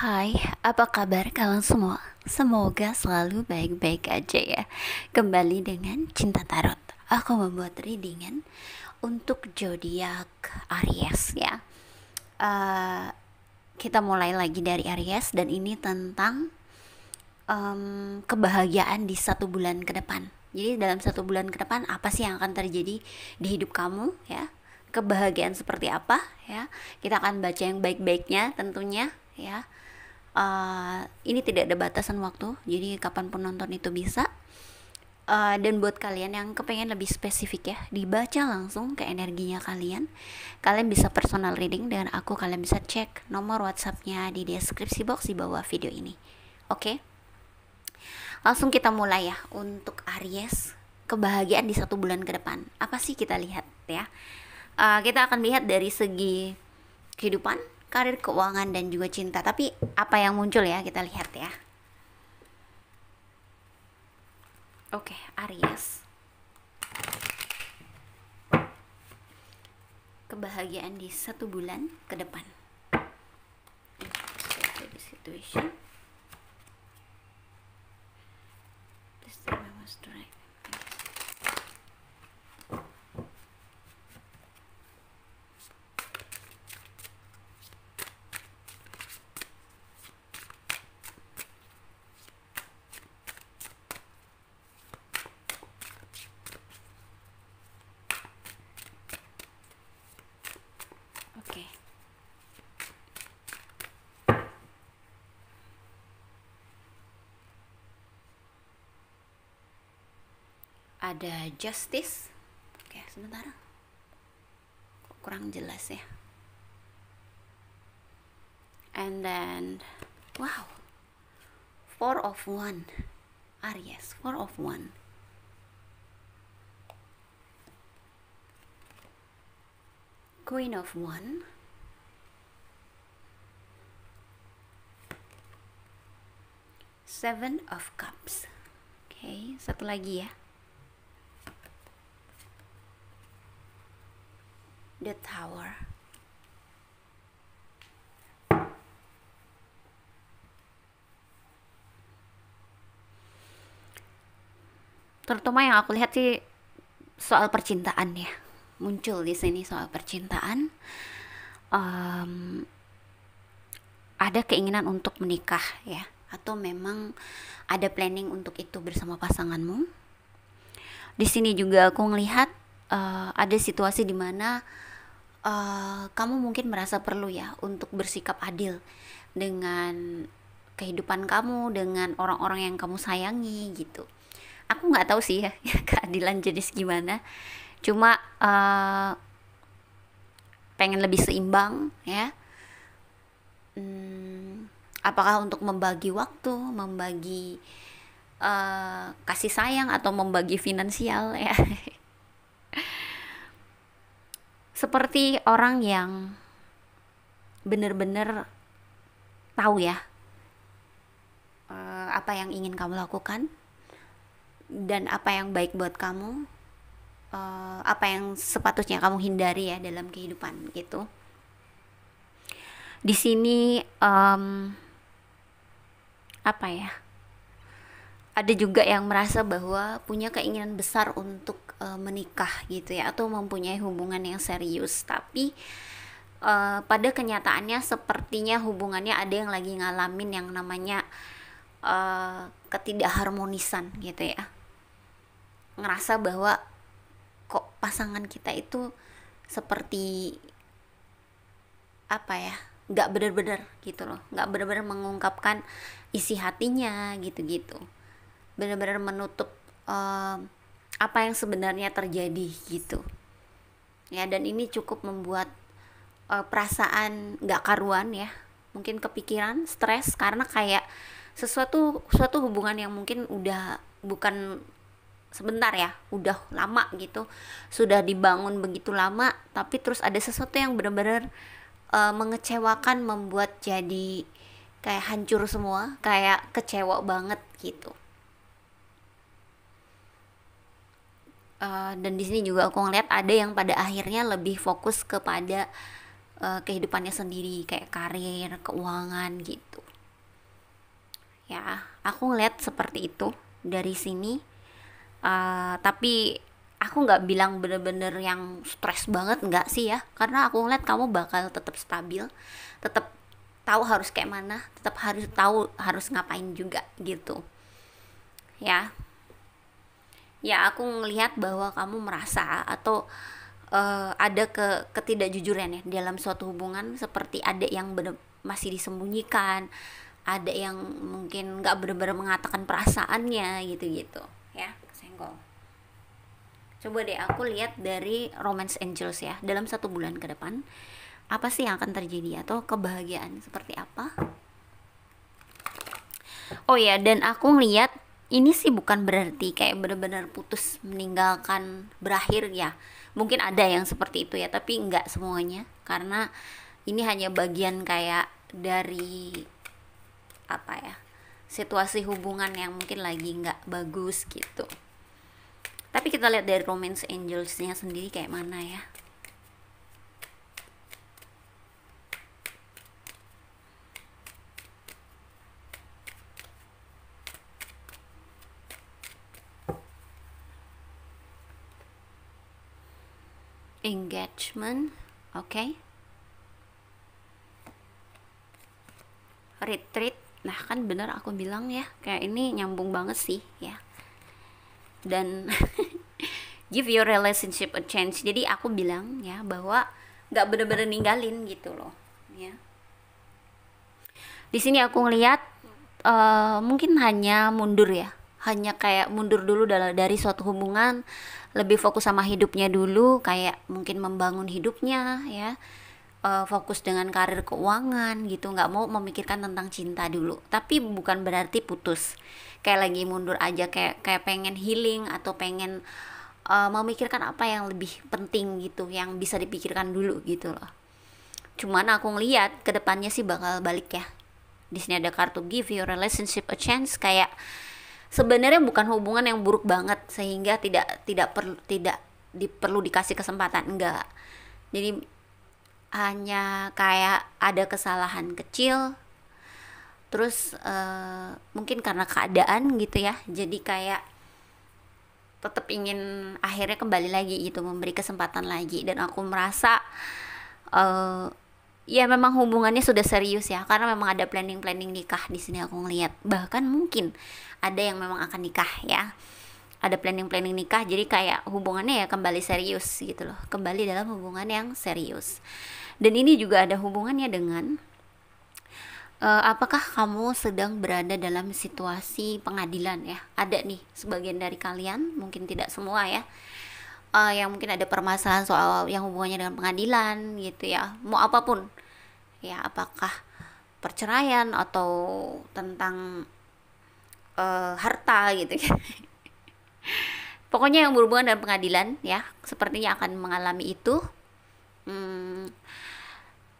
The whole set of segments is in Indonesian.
Hai, apa kabar kalian semua? Semoga selalu baik-baik aja ya. Kembali dengan Cinta Tarot. Aku membuat readingan untuk zodiak Aries ya. Eh, kita mulai lagi dari Aries dan ini tentang kebahagiaan di 1 bulan ke depan. Jadi dalam 1 bulan ke depan apa sih yang akan terjadi di hidup kamu ya? Kebahagiaan seperti apa ya? Kita akan baca yang baik-baiknya tentunya ya. Ini tidak ada batasan waktu, jadi kapanpun nonton itu bisa. Dan buat kalian yang kepengen lebih spesifik ya, dibaca langsung ke energinya kalian. Kalian bisa personal reading dengan aku. Kalian bisa cek nomor WhatsAppnya di deskripsi box di bawah video ini. Oke, langsung kita mulai ya. Untuk Aries, kebahagiaan di 1 bulan ke depan apa sih kita lihat ya. Kita akan lihat dari segi kehidupan, karir, keuangan, dan juga cinta. Tapi apa yang muncul ya, kita lihat ya. Oke, Aries. Kebahagiaan di 1 bulan ke depan. Situation. Oke. Ada justice. Oke, sebentar. Kurang jelas ya. And then wow. 4 of 1. Aries, 4 of 1. Queen of 1. Seven of Cups. Oke, satu lagi ya. The Tower. Terutama yang aku lihat sih soal percintaan ya. Muncul di sini soal percintaan. Ada keinginan untuk menikah ya, atau memang ada planning untuk itu bersama pasanganmu. Di sini juga aku ngelihat ada situasi di mana kamu mungkin merasa perlu ya untuk bersikap adil dengan kehidupan kamu, dengan orang-orang yang kamu sayangi gitu. Aku nggak tahu sih ya keadilan jenis gimana. Cuma pengen lebih seimbang ya. Apakah untuk membagi waktu, membagi kasih sayang, atau membagi finansial ya. Seperti orang yang benar-benar tahu ya apa yang ingin kamu lakukan dan apa yang baik buat kamu, apa yang sepatutnya kamu hindari ya dalam kehidupan gitu. Di sini apa ya, ada juga yang merasa bahwa punya keinginan besar untuk menikah gitu ya, atau mempunyai hubungan yang serius, tapi pada kenyataannya sepertinya hubungannya ada yang lagi ngalamin yang namanya ketidakharmonisan gitu ya. Ngerasa bahwa kok pasangan kita itu seperti apa ya, nggak benar-benar gitu loh, nggak benar-benar mengungkapkan isi hatinya gitu-gitu, benar-benar menutup apa yang sebenarnya terjadi gitu ya. Dan ini cukup membuat perasaan nggak karuan ya, mungkin kepikiran, stres, karena kayak suatu hubungan yang mungkin udah bukan sebentar ya, udah lama gitu, sudah dibangun begitu lama, tapi terus ada sesuatu yang benar-benar mengecewakan, membuat jadi kayak hancur semua, kayak kecewa banget gitu. Dan di sini juga aku ngeliat ada yang pada akhirnya lebih fokus kepada kehidupannya sendiri kayak karir, keuangan gitu. Ya, aku ngeliat seperti itu dari sini. Tapi aku nggak bilang bener-bener yang stres banget, nggak sih ya, karena aku ngeliat kamu bakal tetap stabil, tetap tahu harus kayak mana, tetap harus tahu harus ngapain juga gitu ya. Ya, aku ngelihat bahwa kamu merasa atau ada ketidakjujuran ya dalam suatu hubungan, seperti ada yang bener masih disembunyikan, ada yang mungkin nggak benar-benar mengatakan perasaannya gitu-gitu ya, senggol. Coba deh aku lihat dari Romance Angels ya, dalam 1 bulan ke depan apa sih yang akan terjadi atau kebahagiaan seperti apa. Oh ya, dan aku ngeliat ini sih bukan berarti kayak benar-benar putus, meninggalkan, berakhir ya. Mungkin ada yang seperti itu ya, tapi nggak semuanya. Karena ini hanya bagian kayak dari apa ya, situasi hubungan yang mungkin lagi nggak bagus gitu. Tapi kita lihat dari Romance Angels-nya sendiri kayak mana ya. Engagement, oke. Okay. Retreat, nah kan bener aku bilang ya, kayak ini nyambung banget sih ya. Dan give your relationship a chance. Jadi aku bilang ya bahwa nggak bener-bener ninggalin gitu loh ya. Di sini aku ngelihat mungkin hanya mundur ya, hanya kayak mundur dulu dari suatu hubungan, lebih fokus sama hidupnya dulu, kayak mungkin membangun hidupnya ya, fokus dengan karir, keuangan gitu, nggak mau memikirkan tentang cinta dulu. Tapi bukan berarti putus, kayak lagi mundur aja, kayak pengen healing atau pengen memikirkan apa yang lebih penting gitu, yang bisa dipikirkan dulu gitu loh. Cuman aku ngeliat kedepannya sih bakal balik ya. Di sini ada kartu give your relationship a chance, kayak sebenarnya bukan hubungan yang buruk banget sehingga tidak perlu dikasih kesempatan, enggak. Jadi hanya kayak ada kesalahan kecil, terus mungkin karena keadaan gitu ya, jadi kayak tetap ingin akhirnya kembali lagi gitu, memberi kesempatan lagi. Dan aku merasa ya memang hubungannya sudah serius ya, karena memang ada planning nikah di sini aku ngelihat. Bahkan mungkin ada yang memang akan nikah ya, ada planning nikah, jadi kayak hubungannya ya kembali serius gitu loh, kembali dalam hubungan yang serius. Dan ini juga ada hubungannya dengan apakah kamu sedang berada dalam situasi pengadilan ya. Ada nih sebagian dari kalian, mungkin tidak semua ya, yang mungkin ada permasalahan soal yang hubungannya dengan pengadilan gitu ya, mau apapun ya, apakah perceraian atau tentang harta gitu ya. Pokoknya yang berhubungan dengan pengadilan ya, sepertinya akan mengalami itu.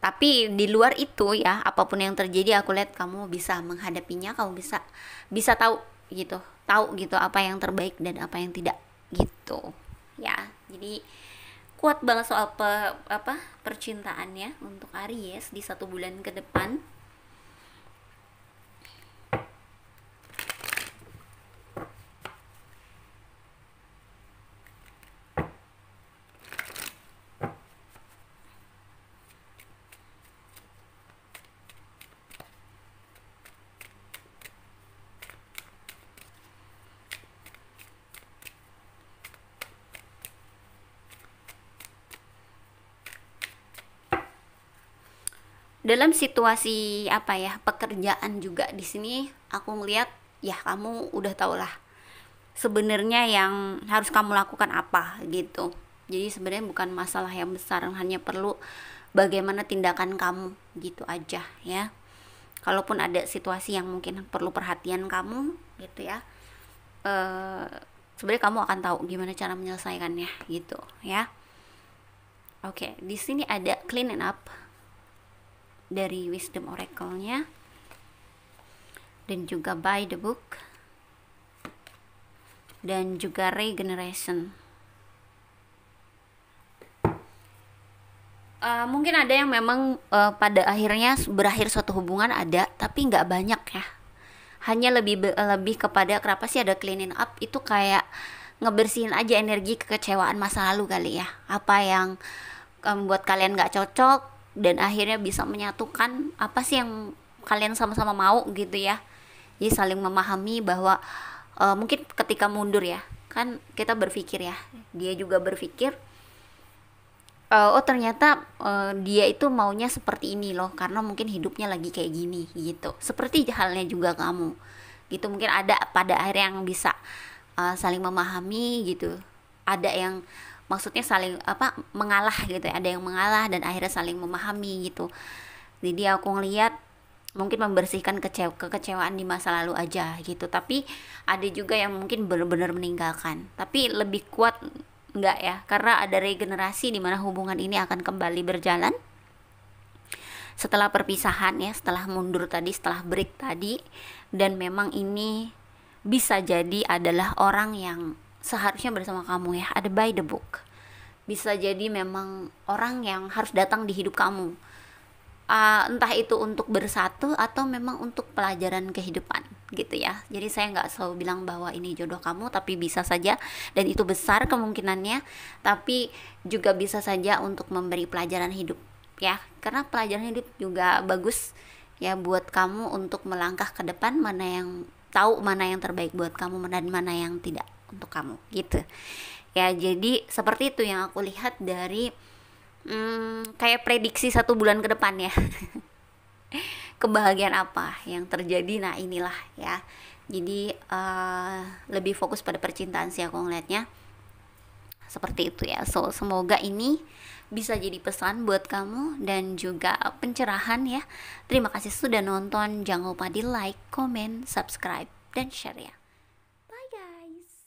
Tapi di luar itu ya, apapun yang terjadi, aku lihat kamu bisa menghadapinya, kamu bisa tahu gitu apa yang terbaik dan apa yang tidak gitu ya. Jadi kuat banget soal percintaannya untuk Aries di 1 bulan ke depan. Dalam situasi apa ya, pekerjaan juga di sini aku ngeliat ya, kamu udah tau lah sebenarnya yang harus kamu lakukan apa gitu. Jadi sebenarnya bukan masalah yang besar, hanya perlu bagaimana tindakan kamu gitu aja ya. Kalaupun ada situasi yang mungkin perlu perhatian kamu gitu ya, sebenarnya kamu akan tahu gimana cara menyelesaikannya gitu ya. Oke, di sini ada clean and up dari Wisdom Oracle-nya, dan juga By the Book, dan juga Regeneration. Mungkin ada yang memang pada akhirnya berakhir suatu hubungan, ada, tapi nggak banyak ya. Hanya lebih kepada kenapa sih ada cleaning up itu, kayak ngebersihin aja energi kekecewaan masa lalu kali ya. Apa yang membuat kalian nggak cocok dan akhirnya bisa menyatukan apa sih yang kalian sama-sama mau gitu ya. Jadi saling memahami bahwa mungkin ketika mundur ya, kan kita berpikir ya, dia juga berpikir, oh ternyata dia itu maunya seperti ini loh, karena mungkin hidupnya lagi kayak gini gitu. Seperti halnya juga kamu gitu, mungkin ada pada akhirnya yang bisa saling memahami gitu. Ada yang maksudnya saling apa, mengalah gitu ya, ada yang mengalah dan akhirnya saling memahami gitu. Jadi aku ngelihat mungkin membersihkan kekecewaan di masa lalu aja gitu, tapi ada juga yang mungkin benar-benar meninggalkan, tapi lebih kuat enggak ya, karena ada regenerasi di mana hubungan ini akan kembali berjalan setelah perpisahan ya, setelah mundur tadi, setelah break tadi. Dan memang ini bisa jadi adalah orang yang seharusnya bersama kamu ya, ada by the book. Bisa jadi memang orang yang harus datang di hidup kamu, entah itu untuk bersatu atau memang untuk pelajaran kehidupan gitu ya. Jadi saya nggak selalu bilang bahwa ini jodoh kamu, tapi bisa saja, dan itu besar kemungkinannya, tapi juga bisa saja untuk memberi pelajaran hidup ya, karena pelajaran hidup juga bagus ya buat kamu untuk melangkah ke depan, mana yang tahu mana yang terbaik buat kamu dan mana yang tidak untuk kamu gitu ya. Jadi seperti itu yang aku lihat dari kayak prediksi 1 bulan ke depan ya. Kebahagiaan apa yang terjadi, nah inilah ya. Jadi lebih fokus pada percintaan sih aku ngeliatnya, seperti itu ya. So semoga ini bisa jadi pesan buat kamu dan juga pencerahan ya. Terima kasih sudah nonton, jangan lupa di like, comment, subscribe, dan share ya. Bye guys.